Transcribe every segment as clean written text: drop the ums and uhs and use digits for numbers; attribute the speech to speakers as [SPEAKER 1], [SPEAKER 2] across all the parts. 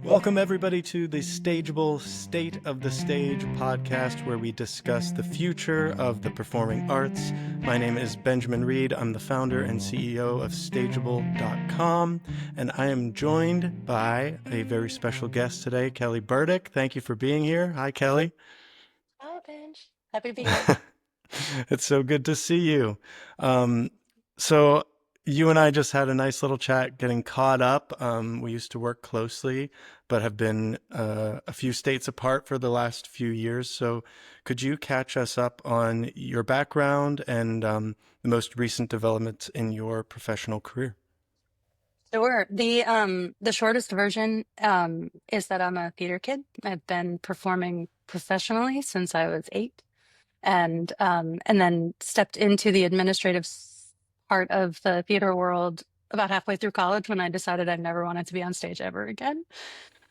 [SPEAKER 1] Welcome, everybody, to the Stageable State of the Stage podcast, where we discuss the future of the performing arts. My name is Benjamin Reed. I'm the founder and CEO of Stageable.com, and I am joined by a very special guest today, Kelly Burdick. Thank you for being here. Hi, Kelly.
[SPEAKER 2] Hi, Benj. Happy to be here.
[SPEAKER 1] It's so good to see you. Um, so you and I just had a nice little chat getting caught up. We used to work closely, but have been a few states apart for the last few years. So could you catch us up on your background and the most recent developments in your professional career?
[SPEAKER 2] Sure. The shortest version is that I'm a theater kid. I've been performing professionally since I was 8, and then stepped into the administrative part of the theater world about halfway through college when I decided I never wanted to be on stage ever again.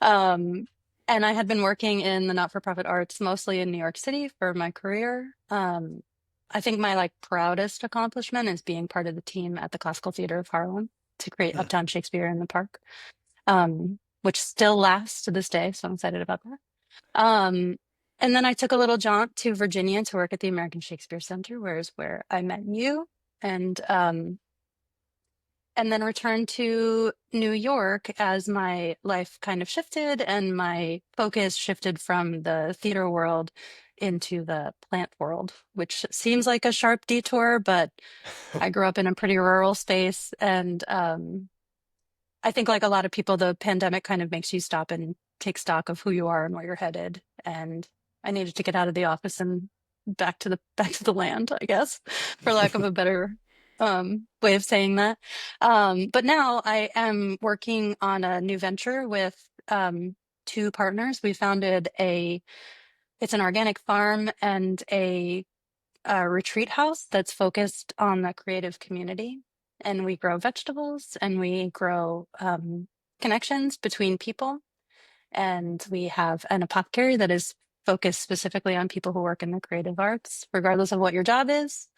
[SPEAKER 2] Um, and I had been working in the not-for-profit arts, mostly in New York City, for my career. I think my proudest accomplishment is being part of the team at the Classical Theater of Harlem to create
[SPEAKER 1] Hmm.
[SPEAKER 2] Uptown Shakespeare in the Park, which still lasts to this day. So I'm excited about that. Um, and then I took a little jaunt to Virginia to work at the American Shakespeare Center, where I met you, and and then returned to New York as my life kind of shifted and my focus shifted from the theater world into the plant world, which seems like a sharp detour, but I grew up in a pretty rural space. And I think, like a lot of people, the pandemic kind of makes you stop and take stock of who you are and where you're headed. And I needed to get out of the office and back to the land, I guess, for lack of a better way of saying that. But now I am working on a new venture with two partners. We founded it's an organic farm and a retreat house that's focused on the creative community. And we grow vegetables and we grow connections between people. And we have an apothecary that is focused specifically on people who work in the creative arts, regardless of what your job is.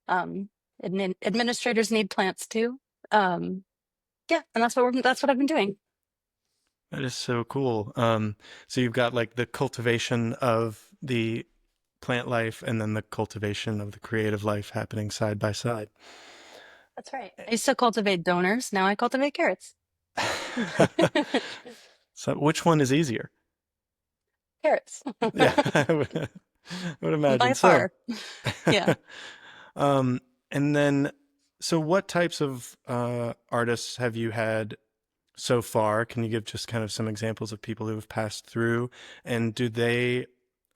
[SPEAKER 2] Um, Administrators need plants too. Um, yeah, and that's what I've been doing.
[SPEAKER 1] That is so cool. So you've got like the cultivation of the plant life and then the cultivation of the creative life happening side by side.
[SPEAKER 2] That's right. I used to cultivate donors. Now I cultivate carrots.
[SPEAKER 1] So which one is easier?
[SPEAKER 2] Carrots.
[SPEAKER 1] Yeah, I would imagine
[SPEAKER 2] By
[SPEAKER 1] so.
[SPEAKER 2] far. Yeah.
[SPEAKER 1] Um, and then, so what types of artists have you had so far? Can you give just kind of some examples of people who have passed through? And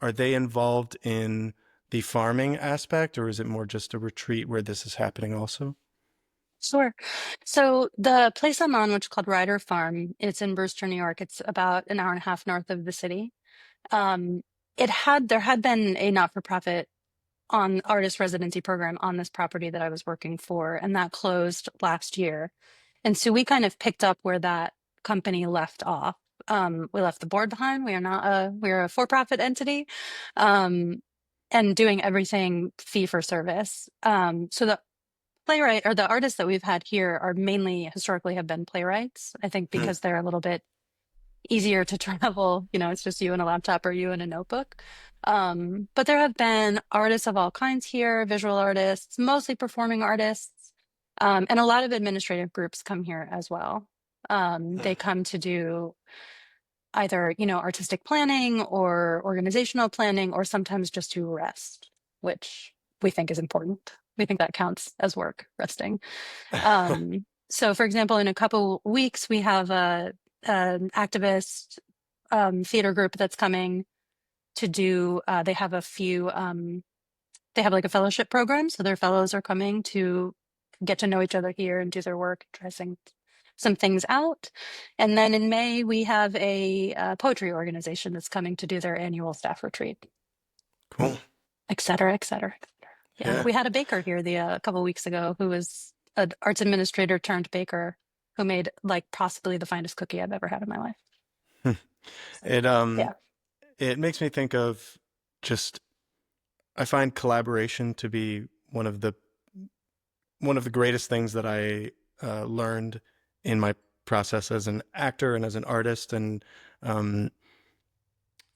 [SPEAKER 1] are they involved in the farming aspect, or is it more just a retreat where this is happening also?
[SPEAKER 2] Sure. So the place I'm on, which is called Ryder Farm, it's in Brewster, New York. It's about an hour and a half north of the city. Um, there had been a not-for-profit on artist residency program on this property that I was working for, and that closed last year. And so we kind of picked up where that company left off. We left the board behind. We're a for-profit entity, um, and doing everything fee for service. So the playwright or the artists that we've had here are mainly historically have been playwrights. I think
[SPEAKER 1] Hmm.
[SPEAKER 2] because they're a little bit easier to travel. It's just you and a laptop or you and a notebook. But there have been artists of all kinds here, visual artists, mostly performing artists, and a lot of administrative groups come here as well. They come to do either, artistic planning or organizational planning, or sometimes just to rest, which we think is important. We think that counts as work, resting. So, for example, in a couple weeks, we have an activist theater group that's coming to do. They have a few. They have like a fellowship program, so their fellows are coming to get to know each other here and do their work, try some things out. And then in May, we have a poetry organization that's coming to do their annual staff retreat,
[SPEAKER 1] Cool.
[SPEAKER 2] et cetera, et cetera, et cetera. Yeah,
[SPEAKER 1] Yeah.
[SPEAKER 2] we had a baker here a couple weeks ago who was an arts administrator turned baker who made like possibly the finest cookie I've ever had in my life.
[SPEAKER 1] Hmm.
[SPEAKER 2] So,
[SPEAKER 1] It
[SPEAKER 2] yeah,
[SPEAKER 1] it makes me think of just I find collaboration to be one of the greatest things that I learned in my process as an actor and as an artist. And Um,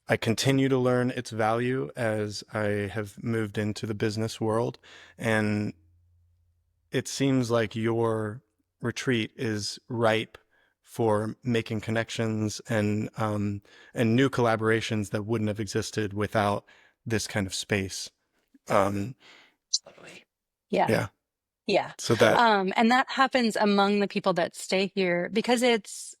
[SPEAKER 1] I continue to learn its value as I have moved into the business world. And it seems like your retreat is ripe for making connections and new collaborations that wouldn't have existed without this kind of space. Um,
[SPEAKER 2] Totally. Yeah.
[SPEAKER 1] yeah.
[SPEAKER 2] Yeah.
[SPEAKER 1] So that,
[SPEAKER 2] And that happens among the people that stay here because it's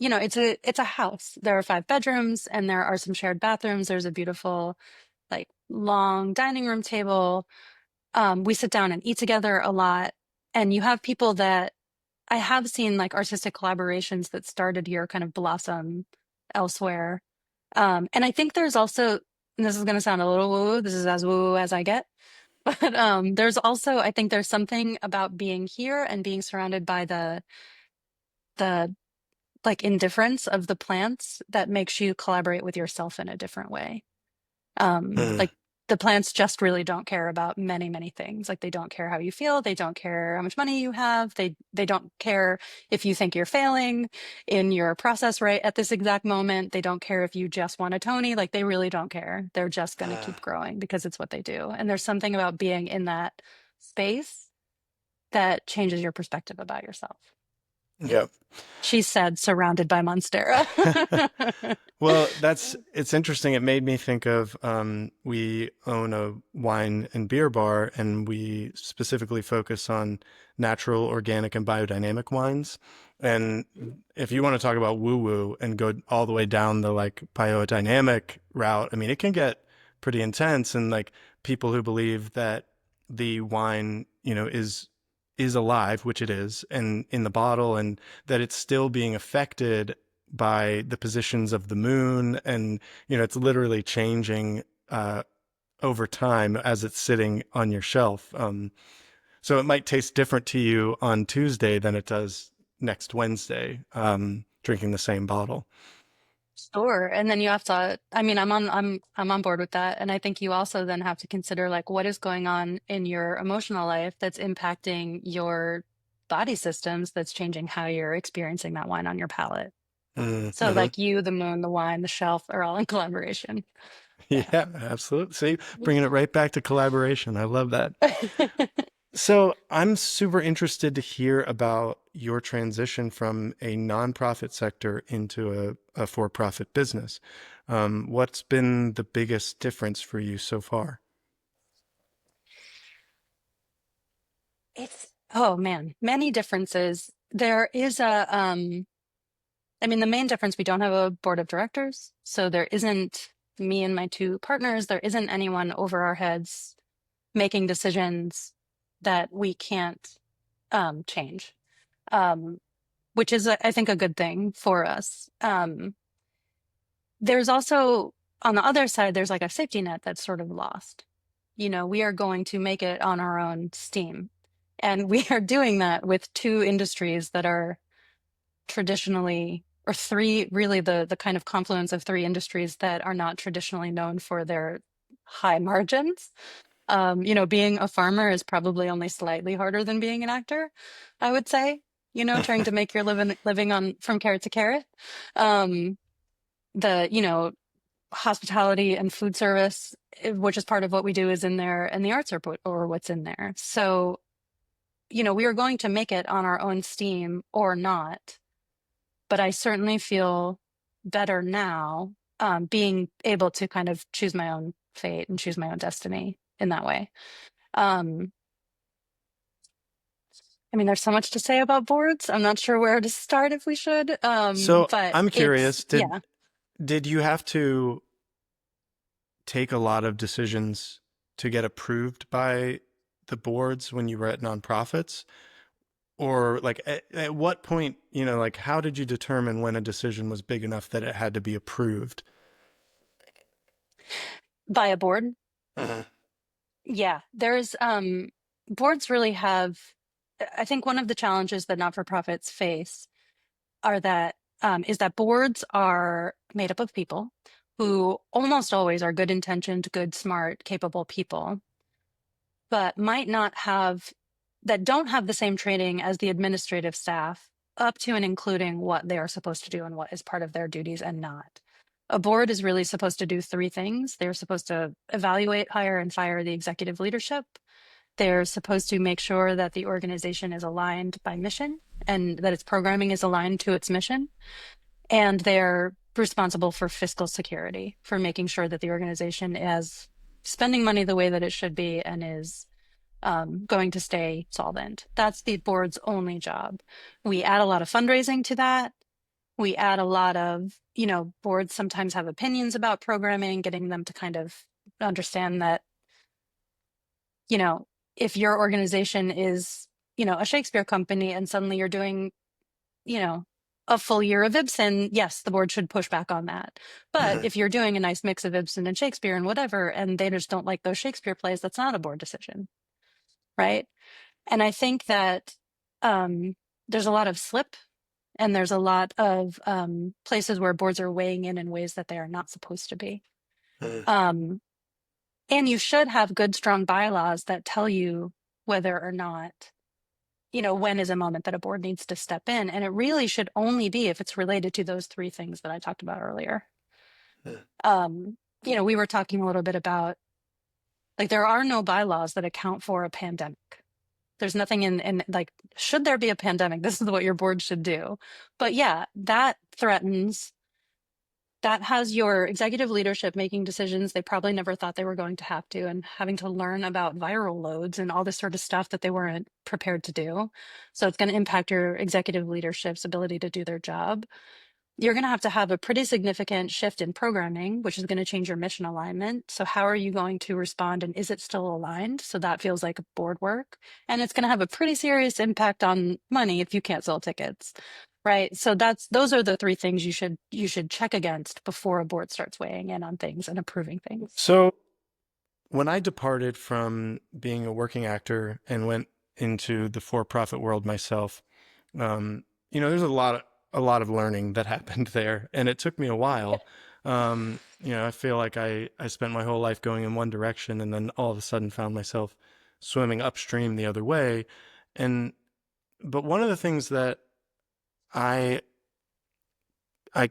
[SPEAKER 2] a house. There are 5 bedrooms and there are some shared bathrooms. There's a beautiful, like, long dining room table. We sit down and eat together a lot. And you have people that I have seen, like, artistic collaborations that started here kind of blossom elsewhere. And I think there's also, and this is going to sound a little woo-woo, this is as woo-woo as I get, but there's also, I think there's something about being here and being surrounded by the like indifference of the plants that makes you collaborate with yourself in a different way.
[SPEAKER 1] mm,
[SPEAKER 2] Like, the plants just really don't care about many, many things. Like, they don't care how you feel. They don't care how much money you have. They don't care if you think you're failing in your process right at this exact moment. They don't care if you just want a Tony. Like, they really don't care. They're just going to keep growing because it's what they do. And there's something about being in that space that changes your perspective about yourself.
[SPEAKER 1] yep.
[SPEAKER 2] She said, surrounded by Monstera.
[SPEAKER 1] Well, it's interesting. It made me think of we own a wine and beer bar, and we specifically focus on natural, organic, and biodynamic wines. And if you want to talk about woo woo and go all the way down the like biodynamic route, I mean, it can get pretty intense. And like people who believe that the wine, is alive, which it is, and in the bottle, and that it's still being affected by the positions of the moon, and it's literally changing over time as it's sitting on your shelf. So it might taste different to you on Tuesday than it does next Wednesday, drinking the same bottle.
[SPEAKER 2] Sure. And then you have to, I mean, I'm on board with that. And I think you also then have to consider, like, what is going on in your emotional life that's impacting your body systems, that's changing how you're experiencing that wine on your palate. So,
[SPEAKER 1] Mm-hmm.
[SPEAKER 2] like, you, the moon, the wine, the shelf are all in collaboration. Yeah.
[SPEAKER 1] Yeah, absolutely. See, bringing it right back to collaboration. I love that. So I'm super interested to hear about your transition from a nonprofit sector into a for-profit business. What's been the biggest difference for you so far?
[SPEAKER 2] Oh man, many differences. There is I mean, the main difference, we don't have a board of directors. So there isn't me and my 2 partners. There isn't anyone over our heads making decisions that we can't change, um, which is, I think, a good thing for us. There's also, on the other side, there's like a safety net that's sort of lost. We are going to make it on our own steam. And we are doing that with 2 industries that are traditionally, or three, really the kind of confluence of 3 industries that are not traditionally known for their high margins. Being a farmer is probably only slightly harder than being an actor, I would say. Trying to make your living on from carrot to carrot. Um, the hospitality and food service, which is part of what we do, is in there, and the arts are or what's in there. So, we are going to make it on our own steam or not. But I certainly feel better now, being able to kind of choose my own fate and choose my own destiny in that way. Um, I mean, there's so much to say about boards. I'm not sure where to start, if we should.
[SPEAKER 1] So
[SPEAKER 2] But
[SPEAKER 1] I'm
[SPEAKER 2] it's,
[SPEAKER 1] curious, did
[SPEAKER 2] yeah.
[SPEAKER 1] did you have to take a lot of decisions to get approved by the boards when you were at nonprofits? Or like at what point, like how did you determine when a decision was big enough that it had to be approved?
[SPEAKER 2] By a board.
[SPEAKER 1] Mhm.
[SPEAKER 2] Yeah, there's boards really have, I think one of the challenges that not-for-profits face are that is that boards are made up of people who almost always are good intentioned, good, smart, capable people, but might not have, that don't have the same training as the administrative staff up to and including what they are supposed to do and what is part of their duties and not. A board is really supposed to do three things. They're supposed to evaluate, hire, and fire the executive leadership. They're supposed to make sure that the organization is aligned by mission and that its programming is aligned to its mission. And they're responsible for fiscal security, for making sure that the organization is spending money the way that it should be and is going to stay solvent. That's the board's only job. We add a lot of fundraising to that. We add a lot of, boards sometimes have opinions about programming, getting them to kind of understand that, you know, if your organization is, a Shakespeare company and suddenly you're doing, you know, a full year of Ibsen, yes, the board should push back on that. But if you're doing a nice mix of Ibsen and Shakespeare and whatever, and they just don't like those Shakespeare plays, that's not a board decision, right? And I think that there's a lot of slip and there's a lot of places where boards are weighing in ways that they are not supposed to be. Um, and you should have good, strong bylaws that tell you whether or not, when is a moment that a board needs to step in. And it really should only be if it's related to those three things that I talked about earlier. We were talking a little bit about, like, there are no bylaws that account for a pandemic. There's nothing in like, should there be a pandemic, this is what your board should do. But yeah, that has your executive leadership making decisions they probably never thought they were going to have to, and having to learn about viral loads and all this sort of stuff that they weren't prepared to do. So it's going to impact your executive leadership's ability to do their job. You're going to have a pretty significant shift in programming, which is going to change your mission alignment. So how are you going to respond, and is it still aligned? So that feels like board work. And it's going to have a pretty serious impact on money if you can't sell tickets, right? So those are the three things you should check against before a board starts weighing in on things and approving things.
[SPEAKER 1] So when I departed from being a working actor and went into the for-profit world myself, there's a lot of learning that happened there, and it took me a while. I feel like I spent my whole life going in one direction, and then all of a sudden found myself swimming upstream the other way. And but one of the things that I I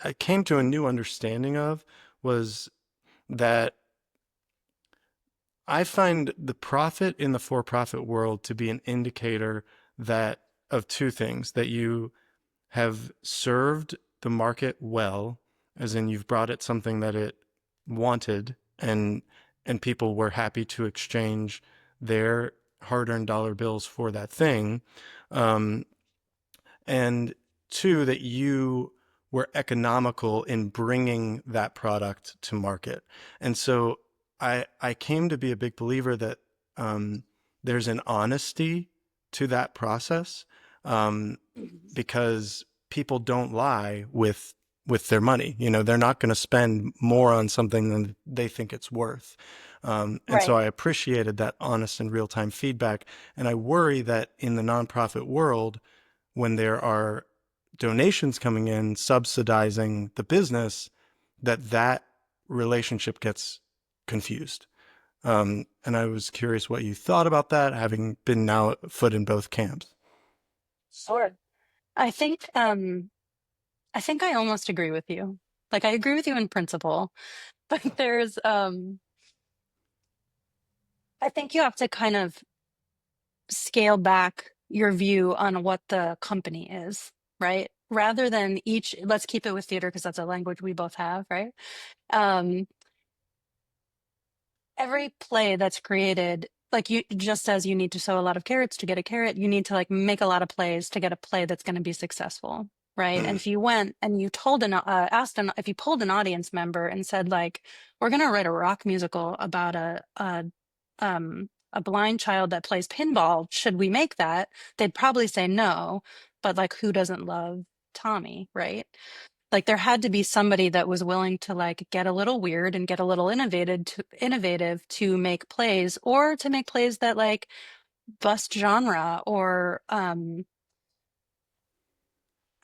[SPEAKER 1] I came to a new understanding of was that I find the profit in the for-profit world to be an indicator that of two things: that you have served the market well, as in you've brought it something that it wanted, and people were happy to exchange their hard-earned dollar bills for that thing. Um, and two, that you were economical in bringing that product to market. And so I came to be a big believer that there's an honesty to that process, because people don't lie with their money. They're not going to spend more on something than they think it's worth. And so
[SPEAKER 2] Right.
[SPEAKER 1] I appreciated that honest and real time feedback. And I worry that in the nonprofit world, when there are donations coming in subsidizing the business, that relationship gets confused. And I was curious what you thought about that, having been now a foot in both camps.
[SPEAKER 2] Sure. I think I think I almost agree with you. Like, I agree with you in principle, but I think you have to kind of scale back your view on what the company is, right? Rather than let's keep it with theater because that's a language we both have, right? Um, every play that's created, like, just as you need to sow a lot of carrots to get a carrot, you need to, like, make a lot of plays to get a play that's going to be successful, right? And if you went and you told if you pulled an audience member and said, like, we're going to write a rock musical about a blind child that plays pinball, should we make that? They'd probably say no, but, like, who doesn't love Tommy, right? Like, there had to be somebody that was willing to, like, get a little weird and get a little innovative to make plays, or to make plays that, like, bust genre, or I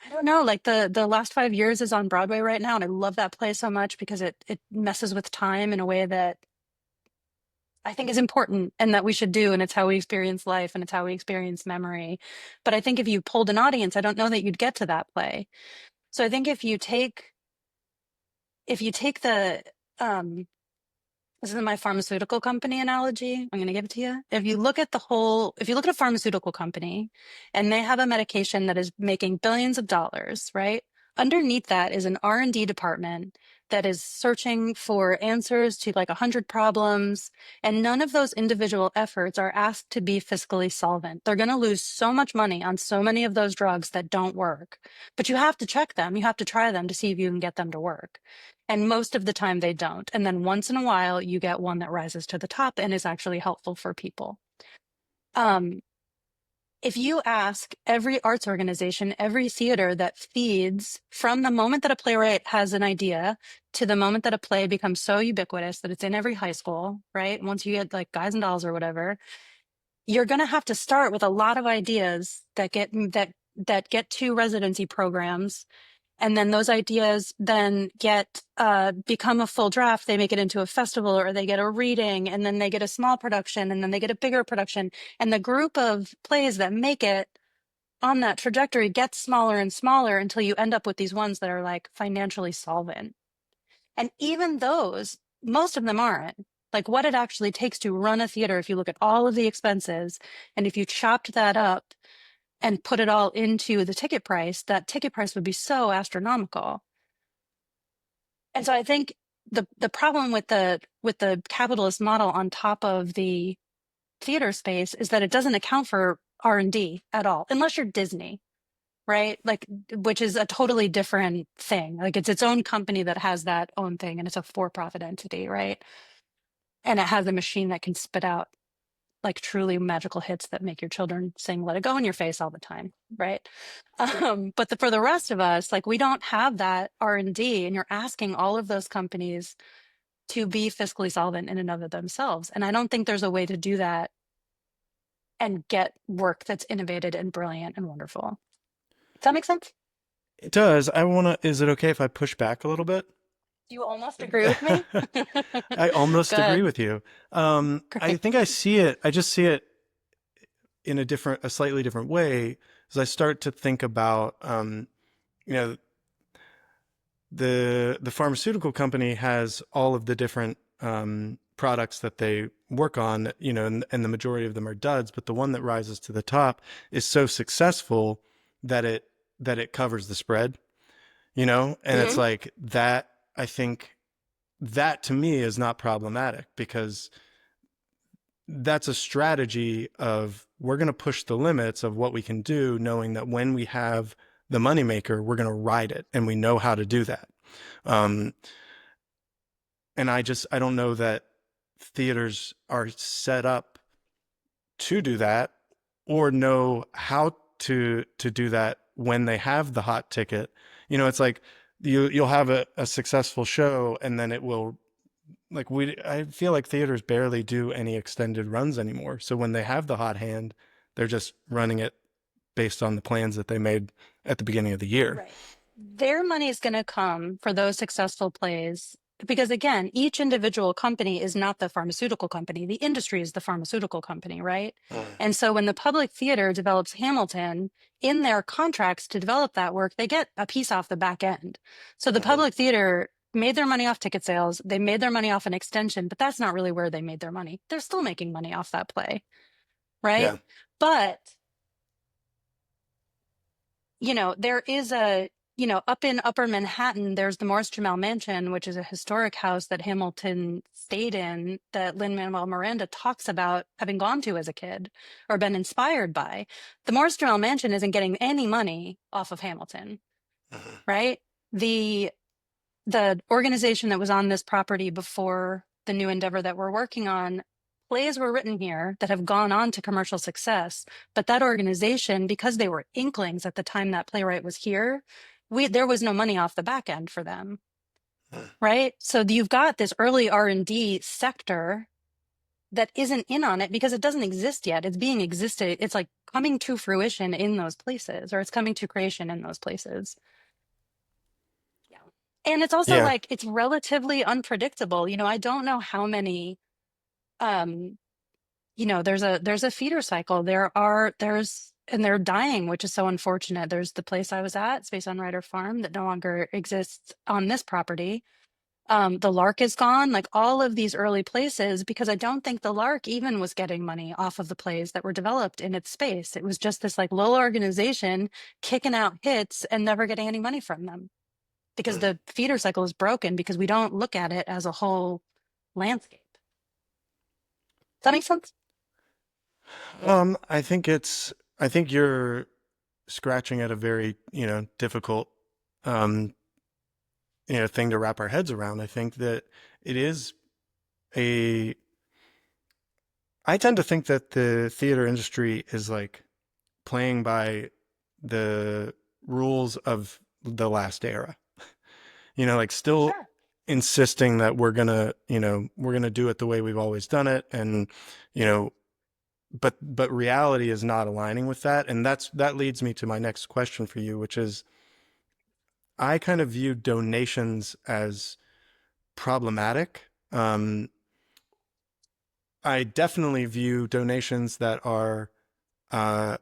[SPEAKER 2] don't know, like, the last 5 years is on Broadway right now, and I love that play so much because it messes with time in a way that I think is important and that we should do, and it's how we experience life and it's how we experience memory. But I think if you pulled an audience, I don't know that you'd get to that play. So I think if you take the this is my pharmaceutical company analogy. I'm going to give it to you. If you look at a pharmaceutical company and they have a medication that is making billions of dollars, right? Underneath that is an R&D department that is searching for answers to like 100 problems. And none of those individual efforts are asked to be fiscally solvent. They're going to lose so much money on so many of those drugs that don't work. But you have to check them. You have to try them to see if you can get them to work. And most of the time they don't. And then once in a while, you get one that rises to the top and is actually helpful for people. Um, if you ask every arts organization, every theater that feeds from the moment that a playwright has an idea to the moment that a play becomes so ubiquitous that it's in every high school, right? Once you get like Guys and Dolls or whatever, you're going to have to start with a lot of ideas that get to residency programs, and then those ideas then get become a full draft. They make it into a festival, or they get a reading, and then they get a small production, and then they get a bigger production. And the group of plays that make it on that trajectory gets smaller and smaller until you end up with these ones that are like financially solvent. And even those, most of them aren't. Like what it actually takes to run a theater, if you look at all of the expenses, and if you chopped that up and put it all into the ticket price, that ticket price would be so astronomical. And so I think the problem with the capitalist model on top of the theater space is that it doesn't account for R&D at all, unless you're Disney, right? Like, which is a totally different thing. Like it's its own company that has that own thing, and it's a for-profit entity, right? And it has a machine that can spit out like truly magical hits that make your children sing "Let It Go" in your face all the time, right? But for the rest of us, like we don't have that R&D, and you're asking all of those companies to be fiscally solvent in and of themselves. And I don't think there's a way to do that and get work that's innovated and brilliant and wonderful. Does that make sense?
[SPEAKER 1] It does. Is it okay if I push back a little bit?
[SPEAKER 2] Do you almost agree with me?
[SPEAKER 1] I almost agree
[SPEAKER 2] Good.
[SPEAKER 1] with you. I
[SPEAKER 2] Great.
[SPEAKER 1] think I just see it in a slightly different way as I start to think about, you know, the pharmaceutical company has all of the different products that they work on, and the majority of them are duds, but the one that rises to the top is so successful that it covers the spread, and it's
[SPEAKER 2] Hmm.
[SPEAKER 1] like that. I think that to me is not problematic because that's a strategy of we're going to push the limits of what we can do, knowing that when we have the moneymaker, we're going to ride it, and we know how to do that. Um, and I don't know that theaters are set up to do that or know how to do that when they have the hot ticket. It's like you'll have a successful show, and then it will, like, I feel like theaters barely do any extended runs anymore. So when they have the hot hand, they're just running it based on the plans that they made at the beginning of the year.
[SPEAKER 2] Right. Their money is going to come for those successful plays because, again, each individual company is not the pharmaceutical company. The industry is the pharmaceutical company, right?
[SPEAKER 1] Mm.
[SPEAKER 2] And so when the public theater develops Hamilton in their contracts to develop that work, they get a piece off the back end. So the
[SPEAKER 1] Mhm.
[SPEAKER 2] public theater made their money off ticket sales. They made their money off an extension, but that's not really where they made their money. They're still making money off that play, right?
[SPEAKER 1] Yeah.
[SPEAKER 2] But there is up in Upper Manhattan, there's the Morris Jamel Mansion, which is a historic house that Hamilton stayed in that Lin-Manuel Miranda talks about having gone to as a kid or been inspired by. The Morris Jamel Mansion isn't getting any money off of Hamilton,
[SPEAKER 1] Mhm.
[SPEAKER 2] right? The the organization that was on this property before the new endeavor that we're working on, plays were written here that have gone on to commercial success. But that organization, because they were inklings at the time that playwright was here, there was no money off the back end for them,
[SPEAKER 1] Mhm.
[SPEAKER 2] right? So you've got this early R&D sector that isn't in on it because it doesn't exist yet. It's being existed. It's like coming to fruition in those places, or it's coming to creation in those places. Yeah. And it's also
[SPEAKER 1] Yeah.
[SPEAKER 2] like it's relatively unpredictable. I don't know how many Um, there's a feeder cycle. And they're dying, which is so unfortunate. There's the place I was at, Space on Ryder Farm, that no longer exists on this property. The Lark is gone, like all of these early places, because I don't think the Lark even was getting money off of the plays that were developed in its space. It was just this like little organization kicking out hits and never getting any money from them because the feeder cycle is broken because we don't look at it as a whole landscape. Does that make sense?
[SPEAKER 1] I think you're scratching at a very, difficult, um, thing to wrap our heads around. I think that it is a, I tend to think that the theater industry is like playing by the rules of the last era. Like still
[SPEAKER 2] Sure.
[SPEAKER 1] insisting that we're gonna do it the way we've always done it, and you know, but reality is not aligning with that, and that leads me to my next question for you, which is I kind of view donations as problematic. I definitely view donations that are uh,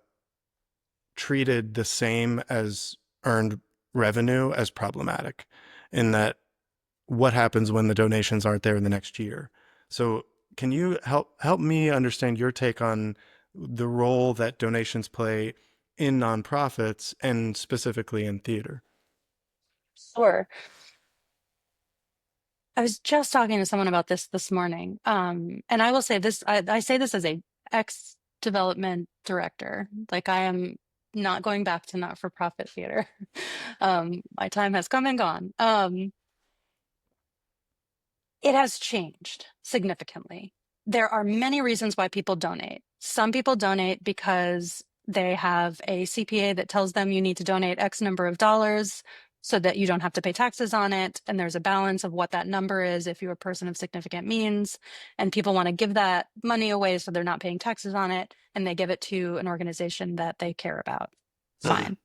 [SPEAKER 1] treated the same as earned revenue as problematic, in that what happens when the donations aren't there in the next year. So can you help me understand your take on the role that donations play in nonprofits and specifically in theater?
[SPEAKER 2] Sure. I was just talking to someone about this morning. And I will say this, I say this as a ex development director. Like I am not going back to not-for-profit theater. My time has come and gone. It has changed significantly. There are many reasons why people donate. Some people donate because they have a CPA that tells them you need to donate X number of dollars so that you don't have to pay taxes on it. And there's a balance of what that number is if you're a person of significant means. And people want to give that money away so they're not paying taxes on it. And they give it to an organization that they care about. Fine.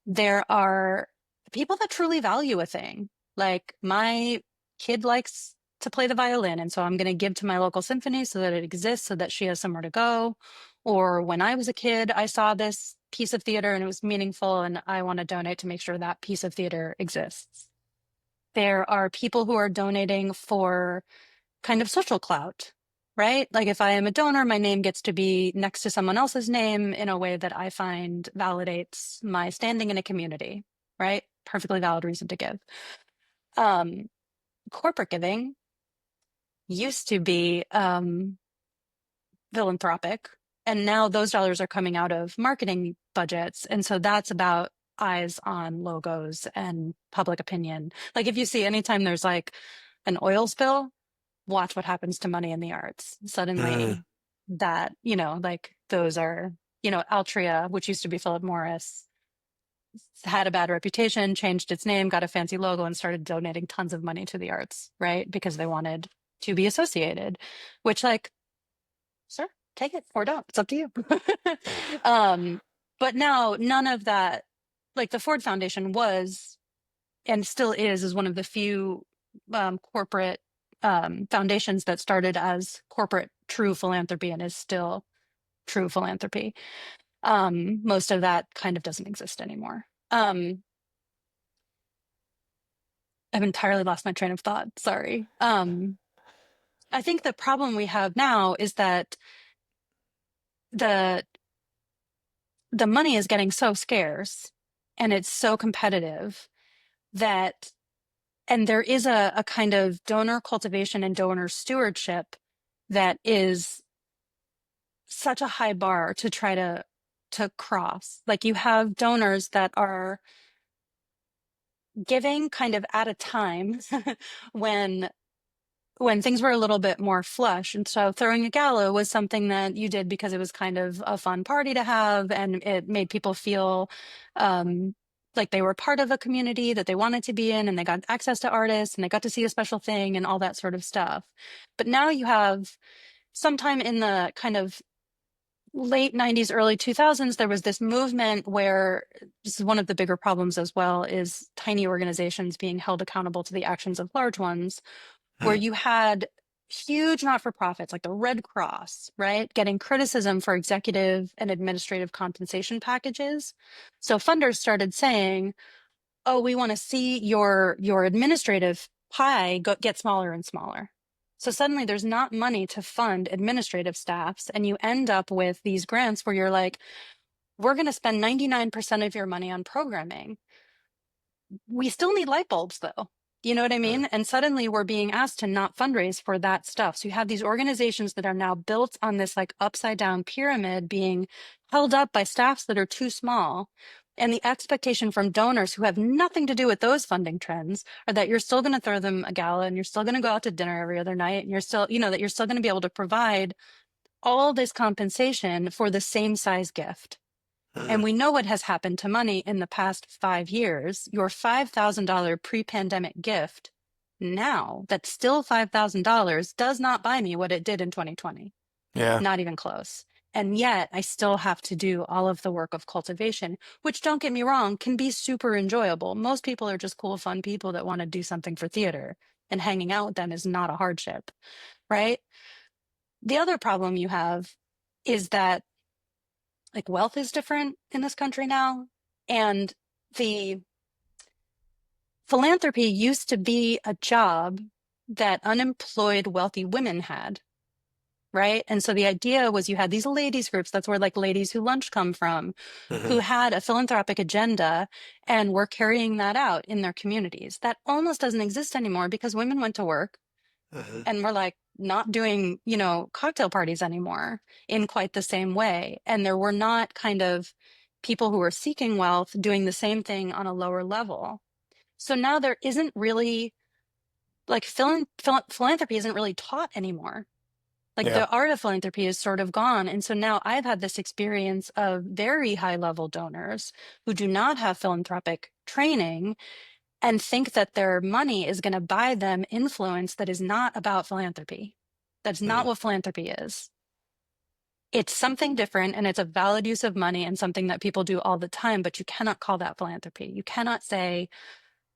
[SPEAKER 2] There are people that truly value a thing. Like my kid likes to play the violin, and so I'm going to give to my local symphony so that it exists, so that she has somewhere to go. Or when I was a kid, I saw this piece of theater and it was meaningful, and I want to donate to make sure that piece of theater exists. There are people who are donating for kind of social clout, right? Like if I am a donor, my name gets to be next to someone else's name in a way that I find validates my standing in a community, right? Perfectly valid reason to give. Um, Corporate giving used to be philanthropic, and now those dollars are coming out of marketing budgets. And so that's about eyes on logos and public opinion. Like if you see anytime there's like an oil spill, watch what happens to money in the arts.
[SPEAKER 1] Mm.
[SPEAKER 2] Suddenly that, like those are, Altria, which used to be Philip Morris, had a bad reputation, changed its name, got a fancy logo, and started donating tons of money to the arts, right? Because they wanted to be associated, which like, sure, take it or don't. It's up to you. um, but now none of that, like the Ford Foundation was and still is one of the few corporate foundations that started as corporate true philanthropy and is still true philanthropy. Most of that kind of doesn't exist anymore. I've entirely lost my train of thought. Sorry. I think the problem we have now is that the the money is getting so scarce and it's so competitive that and there is a kind of donor cultivation and donor stewardship that is such a high bar to try to cross. Like you have donors that are giving kind of at a time when things were a little bit more flush. And so throwing a gala was something that you did because it was kind of a fun party to have, and it made people feel like they were part of a community that they wanted to be in, and they got access to artists and they got to see a special thing and all that sort of stuff. But now you have sometime in the kind of late 90s, early 2000s, there was this movement where this is one of the bigger problems as well is tiny organizations being held accountable to the actions of large ones, where you had huge not-for-profits like the Red Cross, right? Getting criticism for executive and administrative compensation packages. So funders started saying, oh, we want to see your administrative pie get smaller and smaller. So suddenly there's not money to fund administrative staffs, and you end up with these grants where you're like, we're going to spend 99% of your money on programming. We still need light bulbs though. You know what I
[SPEAKER 1] Mm.
[SPEAKER 2] mean? And suddenly we're being asked to not fundraise for that stuff. So you have these organizations that are now built on this like upside down pyramid being held up by staffs that are too small. And the expectation from donors who have nothing to do with those funding trends are that you're still going to throw them a gala and you're still going to go out to dinner every other night. And you're still, that you're still going to be able to provide all this compensation for the same size gift. And
[SPEAKER 1] Mm.
[SPEAKER 2] we know what has happened to money in the past 5 years. Your $5,000 pre-pandemic gift now, that's still $5,000, does not buy me what it did in 2020.
[SPEAKER 1] Yeah.
[SPEAKER 2] Not even close. And yet I still have to do all of the work of cultivation, which, don't get me wrong, can be super enjoyable. Most people are just cool, fun people that want to do something for theater, and hanging out with them is not a hardship, right? The other problem you have is that like wealth is different in this country now. And the philanthropy used to be a job that unemployed wealthy women had, right? And so the idea was you had these ladies groups, that's where like Ladies Who Lunch come from,
[SPEAKER 1] Hmm.
[SPEAKER 2] who had a philanthropic agenda and were carrying that out in their communities. That almost doesn't exist anymore because women went to work
[SPEAKER 1] Hmm.
[SPEAKER 2] and we're like not doing, cocktail parties anymore in quite the same way. And there were not kind of people who were seeking wealth doing the same thing on a lower level. So now there isn't really like philanthropy isn't really taught anymore. Like
[SPEAKER 1] Yeah.
[SPEAKER 2] the art of philanthropy is sort of gone. And so now I've had this experience of very high level donors who do not have philanthropic training and think that their money is going to buy them influence that is not about philanthropy. That's not
[SPEAKER 1] Mm.
[SPEAKER 2] what philanthropy is. It's something different and it's a valid use of money and something that people do all the time, but you cannot call that philanthropy. You cannot say,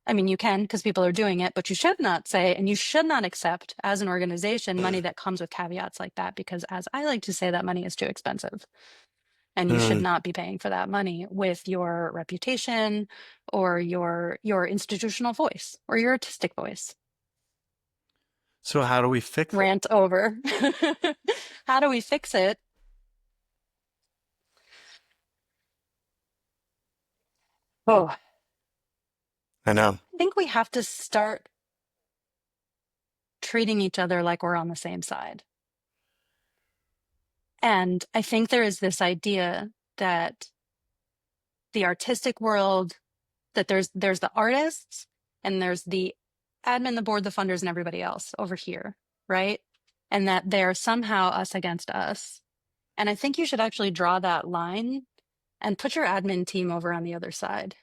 [SPEAKER 2] I mean, you can because people are doing it, but you should not say, and you should not accept as an organization money that comes with caveats like that, because as I like to say, that money is too expensive. And you should
[SPEAKER 1] Mm.
[SPEAKER 2] not be paying for that money with your reputation or your institutional voice or your artistic voice.
[SPEAKER 1] So how do we fix it?
[SPEAKER 2] Rant over. How do we fix it? Oh,
[SPEAKER 1] I know.
[SPEAKER 2] I think we have to start treating each other like we're on the same side. And I think there is this idea that the artistic world, that there's the artists and there's the admin, the board, the funders, and everybody else over here, right? And that they're somehow us against us. And I think you should actually draw that line and put your admin team over on the other side.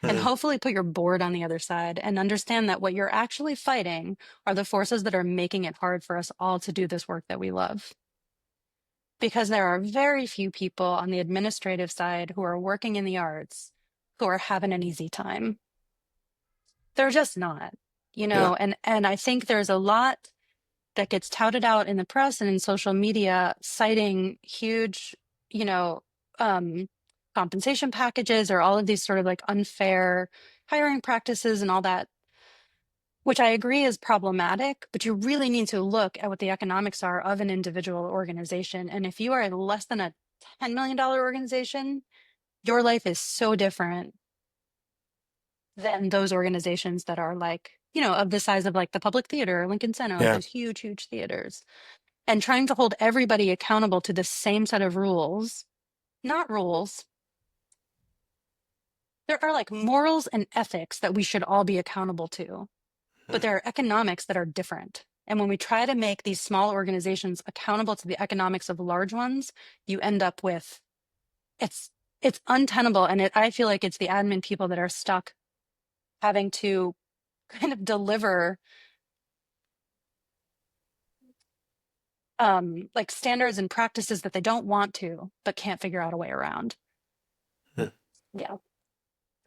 [SPEAKER 2] And
[SPEAKER 1] Mm.
[SPEAKER 2] hopefully put your board on the other side and understand that what you're actually fighting are the forces that are making it hard for us all to do this work that we love. Because there are very few people on the administrative side who are working in the arts who are having an easy time. They're just not,
[SPEAKER 1] Yeah.
[SPEAKER 2] and I think there's a lot that gets touted out in the press and in social media, citing huge, you know, um, compensation packages or all of these sort of like unfair hiring practices and all that, which I agree is problematic, but you really need to look at what the economics are of an individual organization. And if you are less than a $10 million organization, your life is so different than those organizations that are like, of the size of like the Public Theater, Lincoln Center, like
[SPEAKER 1] Yeah.
[SPEAKER 2] those huge, huge theaters. And trying to hold everybody accountable to the same set of rules, not rules. There are like morals and ethics that we should all be accountable to, but
[SPEAKER 1] Mm.
[SPEAKER 2] there are economics that are different. And when we try to make these small organizations accountable to the economics of large ones, you end up with it's it's untenable. And I feel like it's the admin people that are stuck having to kind of deliver like standards and practices that they don't want to, but can't figure out a way around.
[SPEAKER 1] Mm.
[SPEAKER 2] Yeah.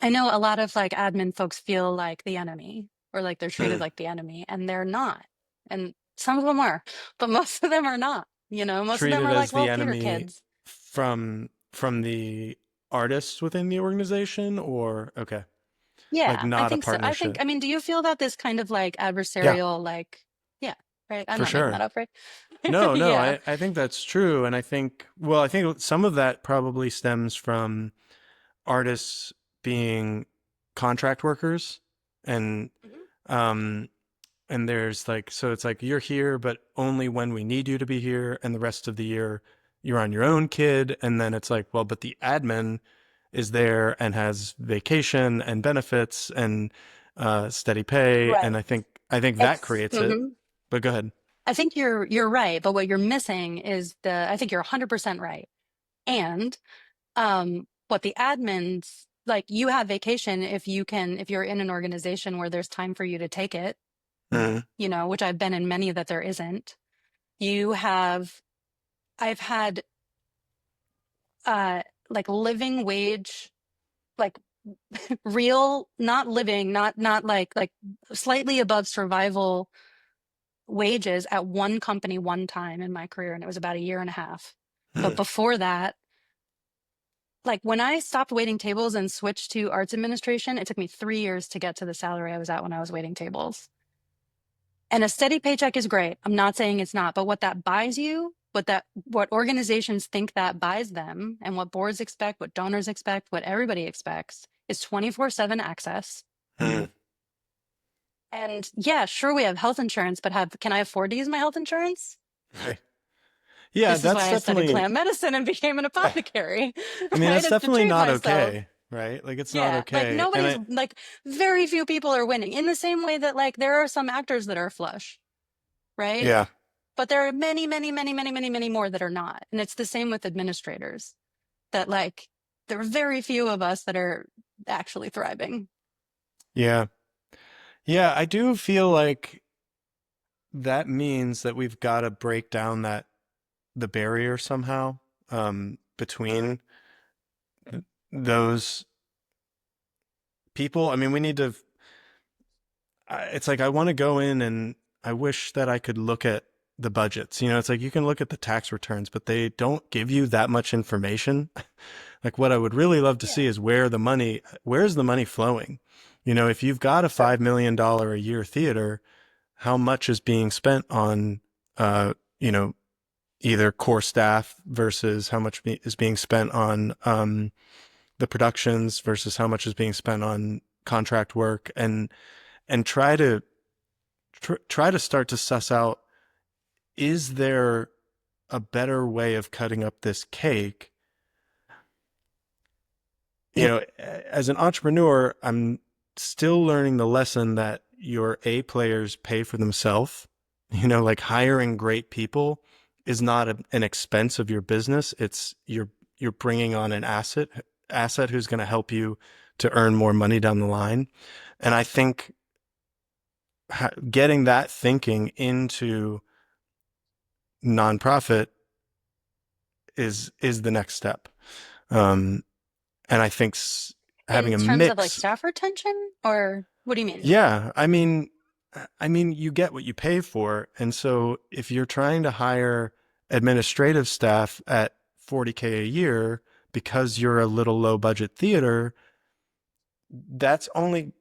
[SPEAKER 2] I know a lot of like admin folks feel like the enemy or like they're treated
[SPEAKER 1] Mm.
[SPEAKER 2] like the enemy, and they're not. And Some of them are, but most of them are not. Most of them
[SPEAKER 1] Treated
[SPEAKER 2] are like
[SPEAKER 1] as the
[SPEAKER 2] little theater
[SPEAKER 1] enemy
[SPEAKER 2] kids.
[SPEAKER 1] from the artists within the organization, or okay, like
[SPEAKER 2] Yeah, I
[SPEAKER 1] not a
[SPEAKER 2] think so.
[SPEAKER 1] partnership.
[SPEAKER 2] I mean, do you feel that this kind of like
[SPEAKER 1] Yeah,
[SPEAKER 2] adversarial, like, yeah, right? I'm
[SPEAKER 1] for
[SPEAKER 2] not making that
[SPEAKER 1] sure.
[SPEAKER 2] up, right?
[SPEAKER 1] No,
[SPEAKER 2] Yeah.
[SPEAKER 1] I think that's true. And I think, well, I think some of that probably stems from artists being contract workers and,
[SPEAKER 2] Mhm.
[SPEAKER 1] um, and there's like, so it's like you're here, but only when we need you to be here. And the rest of the year, you're on your own, kid. And then it's like, well, but the admin is there and has vacation and benefits and steady pay. And
[SPEAKER 2] Right.
[SPEAKER 1] I think that
[SPEAKER 2] Ex
[SPEAKER 1] creates it.
[SPEAKER 2] mhm.
[SPEAKER 1] But go ahead.
[SPEAKER 2] I think you're right, but what you're missing is I think you're 100% right. And what the admins like you have vacation if you're in an organization where there's time for you to take it,
[SPEAKER 1] Mm,
[SPEAKER 2] which I've been in many that there isn't. You have I've had uh like living wage, like real, not living, not like slightly above survival wages at one company one time in my career, and it was about a year and a half. But
[SPEAKER 1] mm,
[SPEAKER 2] before that, like when I stopped waiting tables and switched to arts administration, it took me 3 years to get to the salary I was at when I was waiting tables. And a steady paycheck is great. I'm not saying it's not, but what that buys you, what organizations think that buys them, and what boards expect, what donors expect, what everybody expects is 24/7 access.
[SPEAKER 1] mm.
[SPEAKER 2] And yeah, sure, we have health insurance, but can I afford to use my health insurance?
[SPEAKER 1] Right. Yeah,
[SPEAKER 2] This is
[SPEAKER 1] that's
[SPEAKER 2] why I studied
[SPEAKER 1] definitely,
[SPEAKER 2] plant medicine and became an apothecary,
[SPEAKER 1] I mean,
[SPEAKER 2] right?
[SPEAKER 1] that's
[SPEAKER 2] It's to
[SPEAKER 1] definitely
[SPEAKER 2] treat
[SPEAKER 1] not
[SPEAKER 2] myself.
[SPEAKER 1] okay, right? Like it's not
[SPEAKER 2] Yeah, like
[SPEAKER 1] okay. And
[SPEAKER 2] nobody's like very few people are winning in the same way that like there are some actors that are flush, right?
[SPEAKER 1] yeah,
[SPEAKER 2] But there are many, many, many, many, many, many more that are not. And it's the same with administrators that like there are very few of us that are actually thriving.
[SPEAKER 1] yeah, yeah. I do feel like that means that we've got to break down the barrier somehow, between those people. I mean, we need to, it's like I want to go in and I wish that I could look at the budgets. It's like you can look at the tax returns, but they don't give you that much information. Like what I would really love to
[SPEAKER 2] Yeah,
[SPEAKER 1] see is where's the money flowing? If you've got a
[SPEAKER 2] sure.
[SPEAKER 1] $5 million a year theater, how much is being spent on, uh, you know, either core staff versus how much is being spent on, the productions versus how much is being spent on contract work, and try to start to suss out, is there a better way of cutting up this cake? As an entrepreneur, I'm still learning the lesson that your A players pay for themselves. Like hiring great people is not an expense of your business. It's you're bringing on an asset who's going to help you to earn more money down the line. And I think getting that thinking into nonprofit is the next step. Um, and I think having
[SPEAKER 2] In
[SPEAKER 1] a
[SPEAKER 2] terms of like
[SPEAKER 1] mix.
[SPEAKER 2] staff retention, or what do you mean?
[SPEAKER 1] Yeah, I mean, you get what you pay for, and so if you're trying to hire administrative staff at 40K a year because you're a little low budget theater, that's only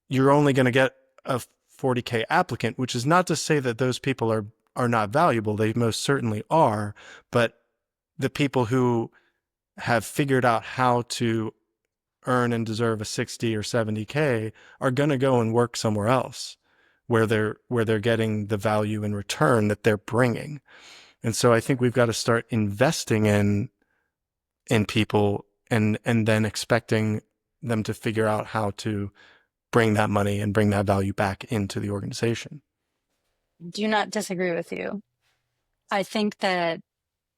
[SPEAKER 1] you're only going to get a 40K applicant, which is not to say that those people are not valuable. They most certainly are, but the people who have figured out how to earn and deserve a 60 or 70K are going to go and work somewhere else where they're getting the value in return that they're bringing. And so I think we've got to start investing in people, and then expecting them to figure out how to bring that money and bring that value back into the organization.
[SPEAKER 2] Do not disagree with you. I think that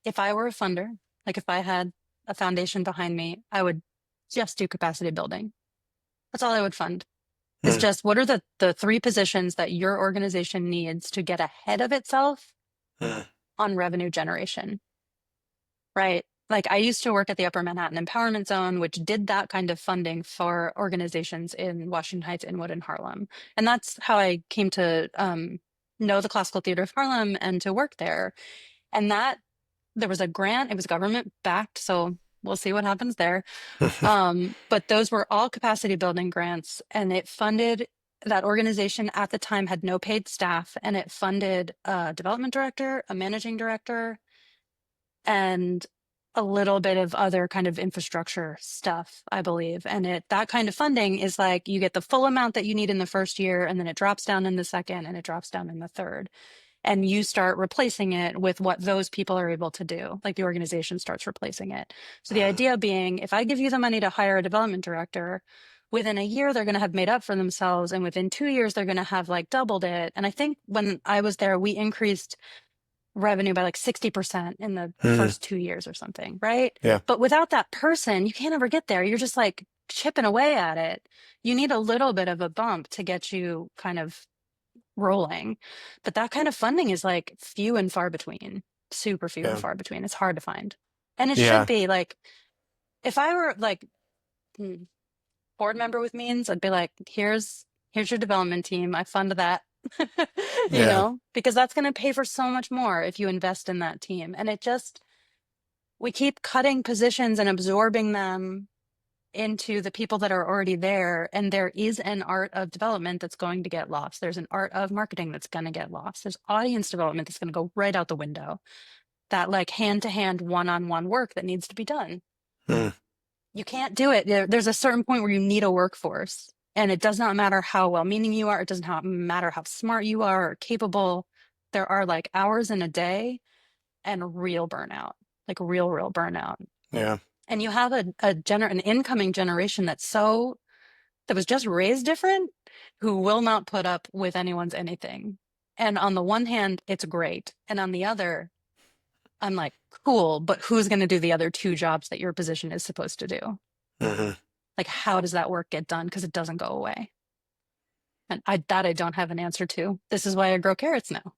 [SPEAKER 2] if I were a funder, like if I had a foundation behind me, I would just do capacity building. That's all I would fund. Is
[SPEAKER 1] Hmm.
[SPEAKER 2] just what are the three positions that your organization needs to get ahead of itself
[SPEAKER 1] Hmm.
[SPEAKER 2] on revenue generation, right? Like I used to work at the Upper Manhattan Empowerment Zone, which did that kind of funding for organizations in Washington Heights, Inwood, and Harlem. And that's how I came to know the Classical Theater of Harlem and to work there. And that there was a grant, it was government backed, so we'll see what happens there. But those were all capacity building grants, and it funded that organization at the time had no paid staff, and it funded a development director, a managing director, and a little bit of other kind of infrastructure stuff, I believe. And that kind of funding is like you get the full amount that you need in the first year, and then it drops down in the second, and it drops down in the third. And you start replacing it with what those people are able to do. Like the organization starts replacing it. So the idea being, if I give you the money to hire a development director, within a year, they're going to have made up for themselves. And within 2 years, they're going to have like doubled it. And I think when I was there, we increased revenue by like 60% in the
[SPEAKER 1] Mm,
[SPEAKER 2] first 2 years or something, right?
[SPEAKER 1] yeah.
[SPEAKER 2] But without that person, you can't ever get there. You're just like chipping away at it. You need a little bit of a bump to get you kind of rolling. But that kind of funding is like few and far between, super few and
[SPEAKER 1] Yeah.
[SPEAKER 2] far between. It's hard to find. And it should
[SPEAKER 1] Yeah.
[SPEAKER 2] be like, if I were like board member with means, I'd be like, here's your development team. I fund that.
[SPEAKER 1] Yeah.
[SPEAKER 2] Because that's going to pay for so much more if you invest in that team. And we keep cutting positions and absorbing them into the people that are already there. And there is an art of development that's going to get lost. There's an art of marketing that's going to get lost. There's audience development that's going to go right out the window. That like hand to hand, one on one work that needs to be done.
[SPEAKER 1] Mm,
[SPEAKER 2] You can't do it. There's a certain point where you need a workforce. And it does not matter how well meaning you are. It doesn't matter how smart you are or capable. There are like hours in a day and real burnout, like real burnout.
[SPEAKER 1] yeah.
[SPEAKER 2] And you have an incoming generation that was just raised different, who will not put up with anyone's anything. And on the one hand, it's great. And on the other, I'm like, cool, but who's going to do the other two jobs that your position is supposed to do?
[SPEAKER 1] Hmm.
[SPEAKER 2] Like, how does that work get done? Because it doesn't go away. And I don't have an answer to. This is why I grow carrots now.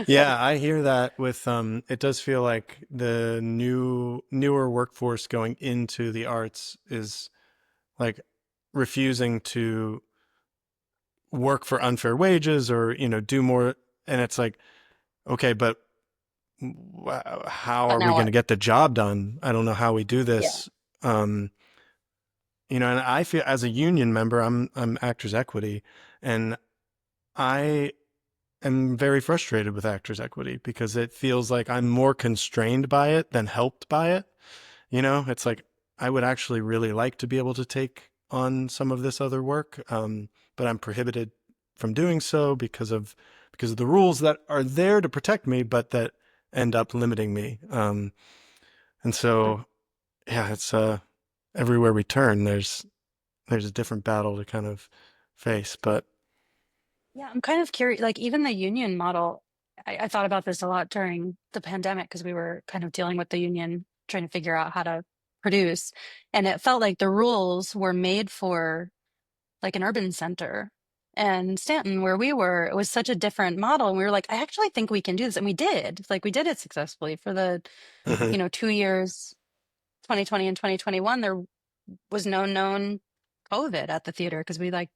[SPEAKER 1] Yeah, I hear that with it does feel like the newer workforce going into the arts is like refusing to work for unfair wages or, do more, and it's like, okay, but how
[SPEAKER 2] But
[SPEAKER 1] are we
[SPEAKER 2] now
[SPEAKER 1] going to
[SPEAKER 2] what?
[SPEAKER 1] get the job done? I don't know how we do
[SPEAKER 2] Yeah.
[SPEAKER 1] this. Um, and I feel as a union member, I'm Actors Equity, and I am very frustrated with Actors Equity because it feels like I'm more constrained by it than helped by it. It's like I would actually really like to be able to take on some of this other work, but I'm prohibited from doing so because of the rules that are there to protect me, but that end up limiting me. And so, yeah, it's everywhere we turn, there's a different battle to kind of face. But
[SPEAKER 2] Yeah, I'm kind of curious. Like, even the union model, I thought about this a lot during the pandemic because we were kind of dealing with the union, trying to figure out how to produce. And it felt like the rules were made for like an urban center. And Stanton, where we were, it was such a different model. And we were like, I actually think we can do this. And we did. Like, we did it successfully for the,
[SPEAKER 1] mhm,
[SPEAKER 2] 2 years, 2020 and 2021. There was no known COVID at the theater because we like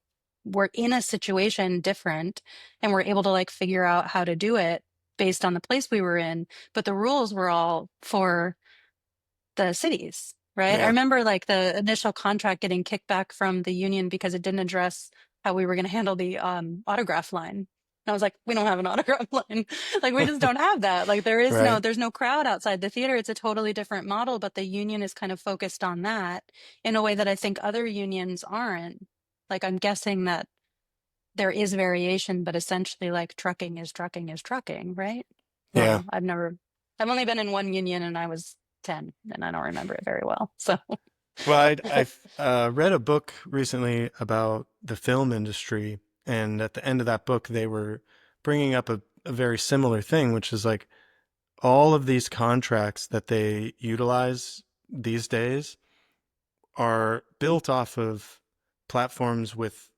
[SPEAKER 2] were in a situation different and were able to like figure out how to do it based on the place we were in. But the rules were all for the cities, right? I
[SPEAKER 1] yeah,
[SPEAKER 2] remember like the initial contract getting kicked back from the union because it didn't address how we were going to handle the autograph line. And I was like, we don't have an autograph line. Like, we just don't have that. Like,
[SPEAKER 1] right,
[SPEAKER 2] there's no crowd outside the theater. It's a totally different model, but the union is kind of focused on that in a way that I think other unions aren't. Like, I'm guessing that there is variation, but essentially, like, trucking is trucking is trucking, right?
[SPEAKER 1] yeah.
[SPEAKER 2] Well, I've only been in one union and I was 10 and I don't remember it very well. So,
[SPEAKER 1] Well, I read a book recently about the film industry, and at the end of that book, they were bringing up a very similar thing, which is like all of these contracts that they utilize these days are built off of platforms with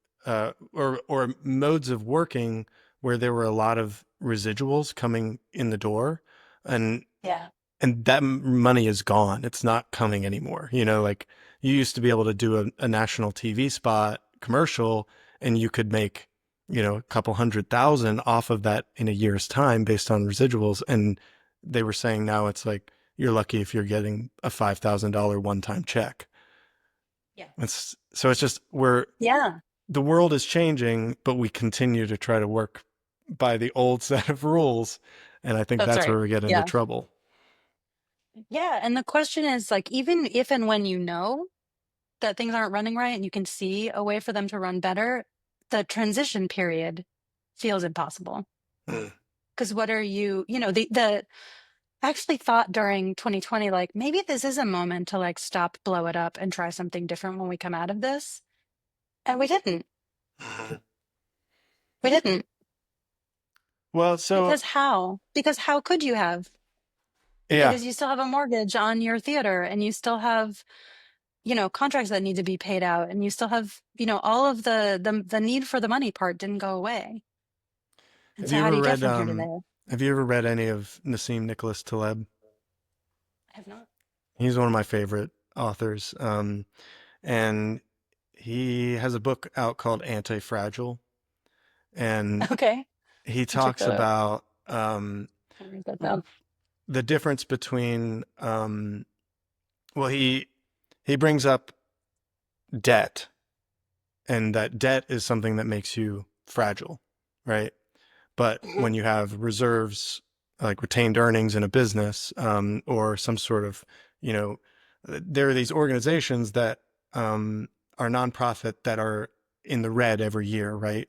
[SPEAKER 1] or modes of working where there were a lot of residuals coming in the door, and
[SPEAKER 2] yeah.
[SPEAKER 1] that money is gone. It's not coming anymore. Like you used to be able to do a national TV spot commercial and you could make a couple 100,000 off of that in a year's time based on residuals. And they were saying now it's like you're lucky if you're getting a $5,000 one-time check.
[SPEAKER 2] Yeah.
[SPEAKER 1] It's just
[SPEAKER 2] Yeah,
[SPEAKER 1] the world is changing, but we continue to try to work by the old set of rules. And I think
[SPEAKER 2] that's
[SPEAKER 1] that's where
[SPEAKER 2] right.
[SPEAKER 1] we get into
[SPEAKER 2] Yeah.
[SPEAKER 1] trouble.
[SPEAKER 2] Yeah. And the question is like, even if and when you know that things aren't running right and you can see a way for them to run better, the transition period feels impossible.
[SPEAKER 1] Mm.
[SPEAKER 2] Because what are the I actually thought during 2020, like maybe this is a moment to like stop, blow it up, and try something different when we come out of this. And we didn't. We didn't.
[SPEAKER 1] Well, so
[SPEAKER 2] Because how? Because how could you have?
[SPEAKER 1] yeah,
[SPEAKER 2] Because you still have a mortgage on your theater and you still have, contracts that need to be paid out and you still have, all of the need for the money part didn't go away. And
[SPEAKER 1] have
[SPEAKER 2] so
[SPEAKER 1] you
[SPEAKER 2] how do
[SPEAKER 1] ever
[SPEAKER 2] you get
[SPEAKER 1] read
[SPEAKER 2] from here to there?
[SPEAKER 1] have you ever read any of Nassim Nicholas Taleb?
[SPEAKER 2] I have not.
[SPEAKER 1] He's one of my favorite authors. And he has a book out called Anti-Fragile, and
[SPEAKER 2] Okay.
[SPEAKER 1] he
[SPEAKER 2] I'll check
[SPEAKER 1] talks
[SPEAKER 2] that out.
[SPEAKER 1] about
[SPEAKER 2] I'll write that down.
[SPEAKER 1] the difference between well, he brings up debt, and that debt is something that makes you fragile, right? But
[SPEAKER 2] Mhm.
[SPEAKER 1] when you have reserves, like retained earnings in a business, or some sort of, you know, there are these organizations that are nonprofit that are in the red every year, right?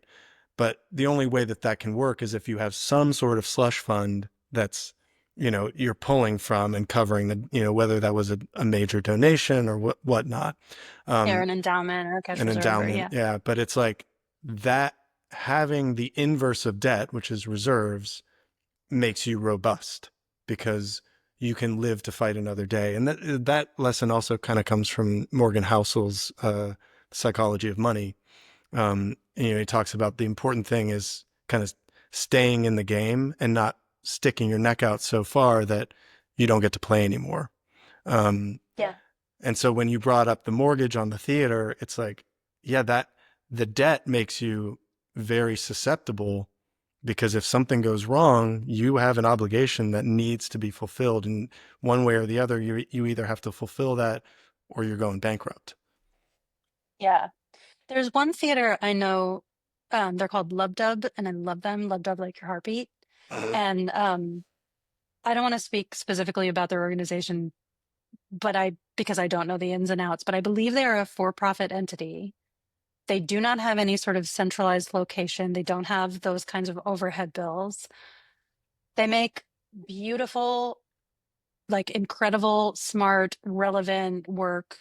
[SPEAKER 1] But the only way that that can work is if you have some sort of slush fund that's, you're pulling from and covering the, whether that was a major donation or whatnot.
[SPEAKER 2] Yeah, or
[SPEAKER 1] Um,
[SPEAKER 2] an endowment or a cash
[SPEAKER 1] an
[SPEAKER 2] reserve or
[SPEAKER 1] endowment,
[SPEAKER 2] yeah.
[SPEAKER 1] yeah. But it's like that having the inverse of debt, which is reserves, makes you robust because you can live to fight another day. And that lesson also kind of comes from Morgan Housel's Psychology of Money. He talks about the important thing is kind of staying in the game and not sticking your neck out so far that you don't get to play anymore. Um,
[SPEAKER 2] Yeah.
[SPEAKER 1] and so when you brought up the mortgage on the theater, it's like, yeah, that the debt makes you very susceptible because if something goes wrong, you have an obligation that needs to be fulfilled. And one way or the other, you either have to fulfill that or you're going bankrupt.
[SPEAKER 2] Yeah. There's one theater I know, they're called Lub Dub, and I love them. Lub Dub like your heartbeat.
[SPEAKER 1] Mhm.
[SPEAKER 2] And I don't want to speak specifically about their organization, but because I don't know the ins and outs, but I believe they are a for-profit entity. They do not have any sort of centralized location. They don't have those kinds of overhead bills. They make beautiful, like incredible, smart, relevant work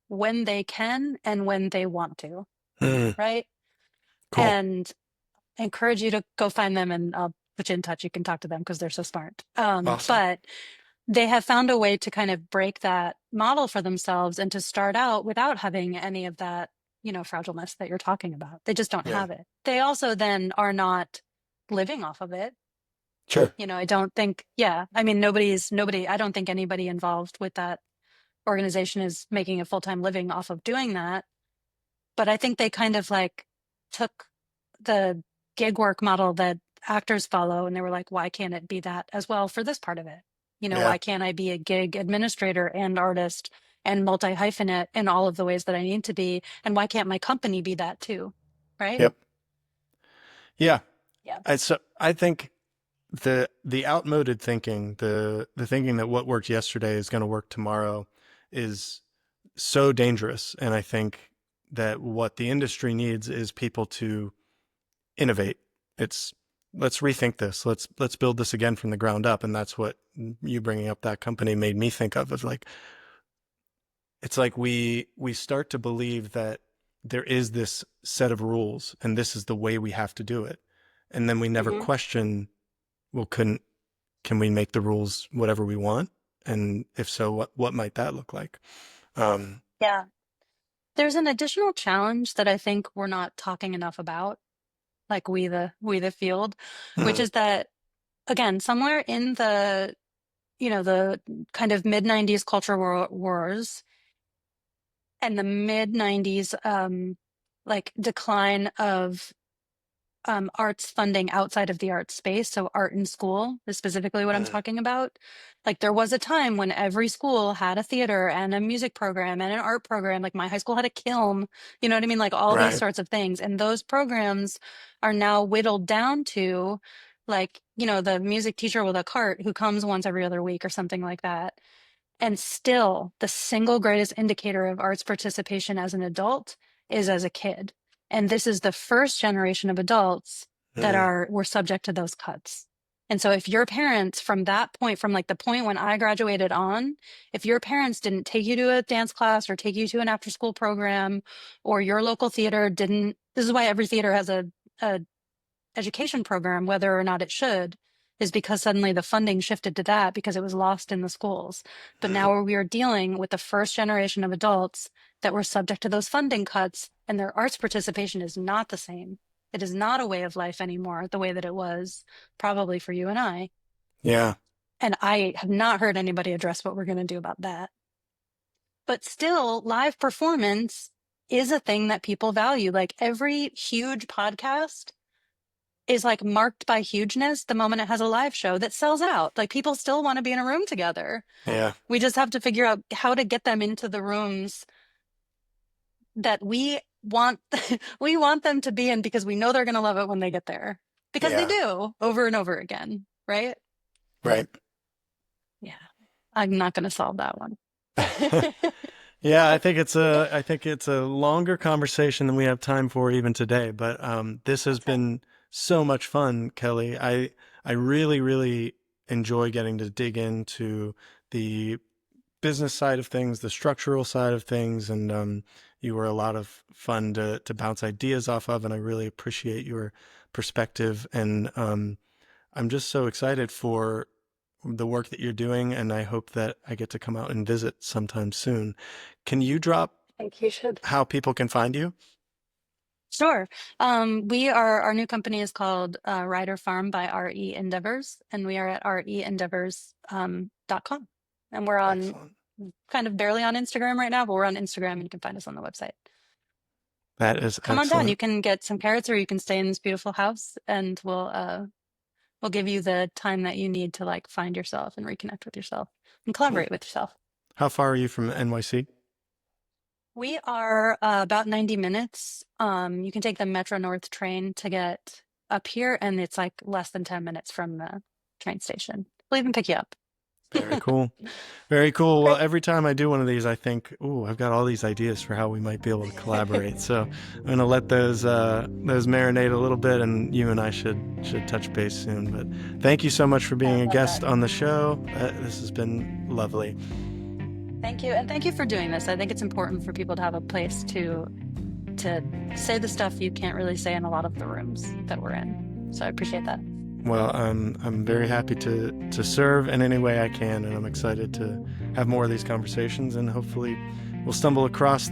[SPEAKER 2] when they can and when they want to,
[SPEAKER 1] Mm,
[SPEAKER 2] right?
[SPEAKER 1] cool.
[SPEAKER 2] And I encourage you to go find them and I'll put you in touch. You can talk to them because they're so smart.
[SPEAKER 1] Awesome.
[SPEAKER 2] But they have found a way to kind of break that model for themselves and to start out without having any of that, fragileness that you're talking about. They just don't
[SPEAKER 1] Yeah.
[SPEAKER 2] have it. They also then are not living off of it.
[SPEAKER 1] Sure.
[SPEAKER 2] I don't think, yeah, I mean, I don't think anybody involved with that organization is making a full-time living off of doing that. But I think they kind of like took the gig work model that actors follow and they were like, why can't it be that as well for this part of it?
[SPEAKER 1] Yeah.
[SPEAKER 2] Why can't I be a gig administrator and artist and multi hyphenate in all of the ways that I need to be? And why can't my company be that too? Right?
[SPEAKER 1] Yep. Yeah.
[SPEAKER 2] Yeah.
[SPEAKER 1] I think the outmoded thinking, the thinking that what worked yesterday is going to work tomorrow is so dangerous. And I think that what the industry needs is people to innovate. It's let's rethink this. Let's build this again from the ground up. And that's what you bringing up that company made me think of like it's like we start to believe that there is this set of rules and this is the way we have to do it. And then we never
[SPEAKER 2] Hmm.
[SPEAKER 1] question, well, can we make the rules whatever we want? And if so, what might that look like? Um,
[SPEAKER 2] Yeah. There's an additional challenge that I think we're not talking enough about, like we the field, which is that again, somewhere in the kind of mid 90s culture wars and the mid 90s like decline of arts funding outside of the art space. So art in school is specifically what I'm
[SPEAKER 1] Mm.
[SPEAKER 2] talking about. Like there was a time when every school had a theater and a music program and an art program. Like my high school had a kiln, you know what I mean? Like all these
[SPEAKER 1] Right.
[SPEAKER 2] sorts of things. And those programs are now whittled down to like, the music teacher with a cart who comes once every other week or something like that. And still, the single greatest indicator of arts participation as an adult is as a kid. And this is the first generation of adults that
[SPEAKER 1] Mm.
[SPEAKER 2] were subject to those cuts. And so if your parents from that point, from like the point when I graduated on, if your parents didn't take you to a dance class or take you to an after school program, or your local theater didn't, this is why every theater has a education program, whether or not it should, is because suddenly the funding shifted to that because it was lost in the schools. But
[SPEAKER 1] Mm.
[SPEAKER 2] now we are dealing with the first generation of adults that were subject to those funding cuts, and their arts participation is not the same. It is not a way of life anymore, the way that it was probably for you and I.
[SPEAKER 1] Yeah.
[SPEAKER 2] And I have not heard anybody address what we're going to do about that. But still, live performance is a thing that people value. Like every huge podcast is like marked by hugeness the moment it has a live show that sells out. Like people still want to be in a room together.
[SPEAKER 1] Yeah.
[SPEAKER 2] We just have to figure out how to get them into the rooms that we want we want them to be in because we know they're going to love it when they get there. Because they
[SPEAKER 1] Yeah.
[SPEAKER 2] do over and over again, right?
[SPEAKER 1] Right.
[SPEAKER 2] Yeah. I'm not going to solve that one.
[SPEAKER 1] Yeah, I think it's a longer conversation than we have time for even today, but this has
[SPEAKER 2] Okay.
[SPEAKER 1] been so much fun, Kelly. I really, really enjoy getting to dig into the business side of things, the structural side of things, and you were a lot of fun to bounce ideas off of, and I really appreciate your perspective. And I'm just so excited for the work that you're doing, and I hope that I get to come out and visit sometime soon. Can you drop
[SPEAKER 2] I think you should.
[SPEAKER 1] how people can find you?
[SPEAKER 2] Sure. Our new company is called Rider Farm by RE Endeavors, and we are at reendeavors.com. And we're on
[SPEAKER 1] Excellent.
[SPEAKER 2] kind of barely on Instagram right now, but we're on Instagram and you can find us on the website.
[SPEAKER 1] That is
[SPEAKER 2] Come on down. You
[SPEAKER 1] excellent.
[SPEAKER 2] can get some carrots or you can stay in this beautiful house and we'll give you the time that you need to like find yourself and reconnect with yourself and
[SPEAKER 1] Cool.
[SPEAKER 2] collaborate with yourself.
[SPEAKER 1] How far are you from NYC?
[SPEAKER 2] We are about 90 minutes. You can take the Metro North train to get up here, and it's like less than 10 minutes from the train station. We'll even pick you up.
[SPEAKER 1] Very cool. Very cool. Well,
[SPEAKER 2] Great.
[SPEAKER 1] every time I do one of these, I think, "Ooh, I've got all these ideas for how we might be able to collaborate." So I'm gonna let those marinate a little bit, and you and I should touch base soon. But thank you so much for
[SPEAKER 2] I
[SPEAKER 1] being a
[SPEAKER 2] love that.
[SPEAKER 1] guest on the show. This has been lovely.
[SPEAKER 2] Thank you. And thank you for doing this. I think it's important for people to have a place to say the stuff you can't really say in a lot of the rooms that we're in. So I appreciate that.
[SPEAKER 1] Well, I'm very happy to serve in any way I can, and I'm excited to have more of these conversations, and hopefully we'll stumble across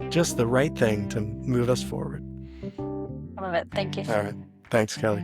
[SPEAKER 1] just the right thing to move us forward.
[SPEAKER 2] I love it. Thank you.
[SPEAKER 1] All right. Thanks, Kelly.